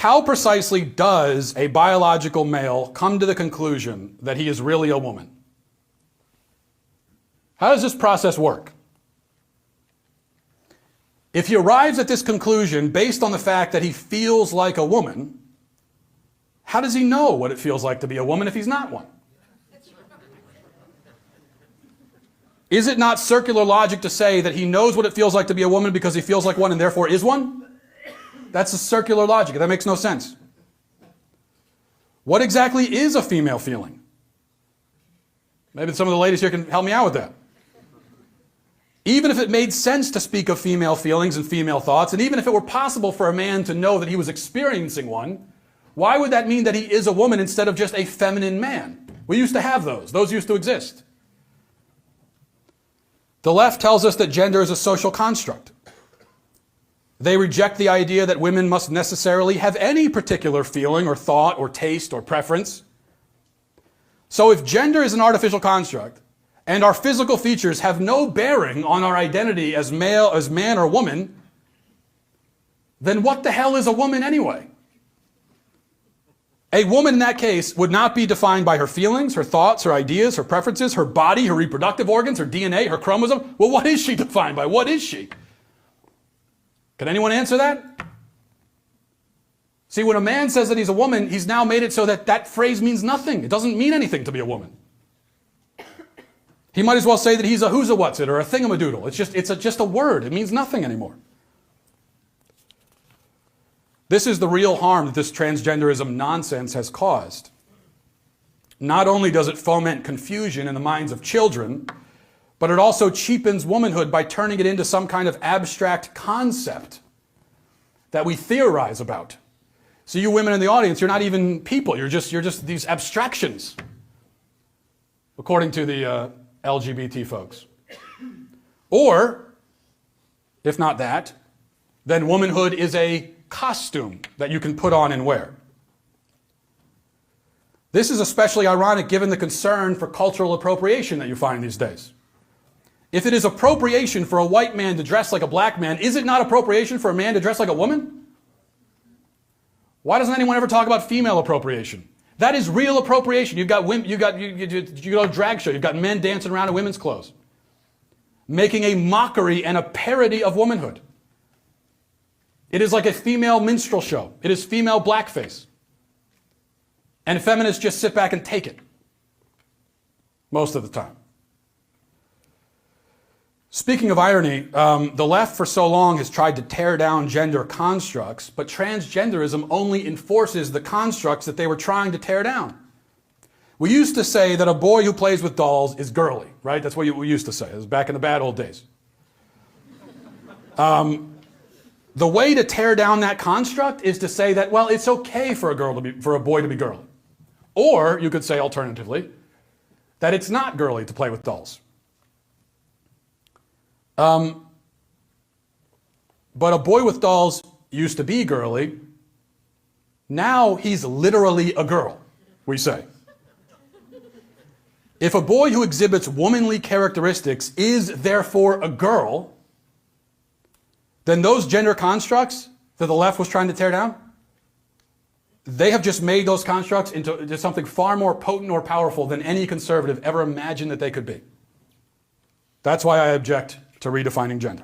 How precisely does a biological male come to the conclusion that he is really a woman? How does this process work? If he arrives at this conclusion based on the fact that he feels like a woman, how does he know what it feels like to be a woman if he's not one? Is it not circular logic to say that he knows what it feels like to be a woman because he feels like one and therefore is one? That's a circular logic. That makes no sense. What exactly is a female feeling? Maybe some of the ladies here can help me out with that. Even if it made sense to speak of female feelings and female thoughts, and even if it were possible for a man to know that he was experiencing one, why would that mean that he is a woman instead of just a feminine man? We used to have those. Those used to exist. The left tells us that gender is a social construct. They reject the idea that women must necessarily have any particular feeling or thought or taste or preference. So if gender is an artificial construct, and our physical features have no bearing on our identity as male, as man or woman, then what the hell is a woman anyway? A woman in that case would not be defined by her feelings, her thoughts, her ideas, her preferences, her body, her reproductive organs, her DNA, her chromosome. Well, what is she defined by? What is she? Can anyone answer that? See, when a man says that he's a woman, he's now made it so that that phrase means nothing. It doesn't mean anything to be a woman. He might as well say that he's a who's a what's it or a thingamadoodle. It's just a word. It means nothing anymore. This is the real harm that this transgenderism nonsense has caused. Not only does it foment confusion in the minds of children, but it also cheapens womanhood by turning it into some kind of abstract concept that we theorize about. So you women in the audience, you're not even people. You're just these abstractions, according to the LGBT folks. Or, if not that, then womanhood is a costume that you can put on and wear. This is especially ironic given the concern for cultural appropriation that you find these days. If it is appropriation for a white man to dress like a black man, is it not appropriation for a man to dress like a woman? Why doesn't anyone ever talk about female appropriation? That is real appropriation. You've got women, you go to a drag show, you've got men dancing around in women's clothes, making a mockery and a parody of womanhood. It is like a female minstrel show. It is female blackface. And feminists just sit back and take it. Most of the time. Speaking of irony, the left for so long has tried to tear down gender constructs, but transgenderism only enforces the constructs that they were trying to tear down. We used to say that a boy who plays with dolls is girly, right? That's what we used to say. It was back in the bad old days. The way to tear down that construct is to say that, well, it's okay for a boy to be girly. Or you could say alternatively, that it's not girly to play with dolls. But a boy with dolls used to be girly. Now he's literally a girl, we say. If a boy who exhibits womanly characteristics is therefore a girl, then those gender constructs that the left was trying to tear down, they have just made those constructs into something far more potent or powerful than any conservative ever imagined that they could be. That's why I object to redefining gender.